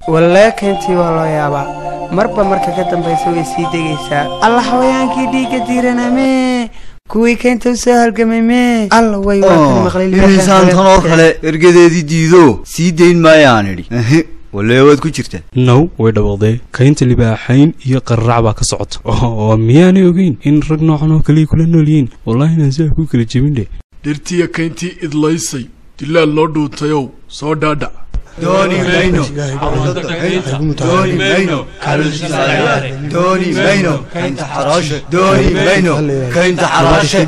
والله كنتي والله يابا مربى مركا كتن بيسوي سيديسا الله حويانكي ديك ديرنا مي كوي كنت سهل كمي الله وي واكن مقليل إنسان تنو خلا إرجدي ديدو سيدين ما يعني ولا يود كجرته نو ويدبقدي كاينت اللي باحين iyo qarrac ba ka socoto oo miyaanay ogeyn in rag noocan oo kale kula noolyiin wallahi inaan ku kala jabinde dirtiya kayntii idlaysay dilaa loo dhuutayow soo dhaadha دوني مينو دوني مينو دوني مينو كاينت حراشه دوني مينو كاينت حراشه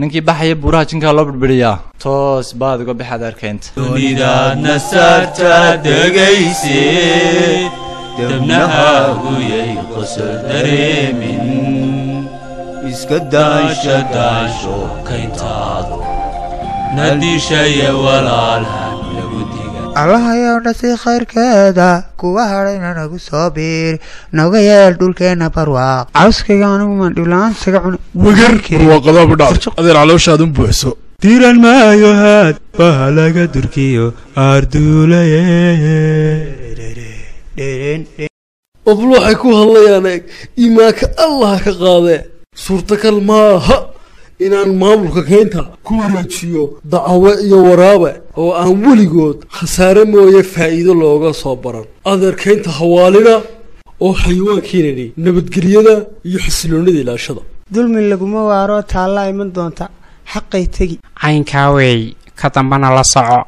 ninkii baxay buuraha jinka loo birbiriyaa toos baad uga bixad arkeent dunida nasarta degaysi dabnaha uyay qosol dareemin iska daasha daasho kayntaado nadishaya walaalha lagu diga الله يا نسي خير كذا كوهرنا نقول صابر نوغيال دول كنا برواق عاوز كيانو من دولان سجعون وجر وقضاء بدار هذا على وش هذا بوسو تيران ما يهاد فهلا تركيو أردولاي أبلو حكوا الله يانك إماك الله كقاضي صورتك الماء inaan maamulka keenta ku wareejiyo dacwo iyo waraabe oo aan weligood khasaare mooye faa'iido looga soo baran adeerkeynta hawaalina oo xayawaankiinani nabadgelyada iyo xasiloonida ilaashada dulmi laguma waaro taala iman doonta xaqay tagi caynkaa weey ka dambana la soco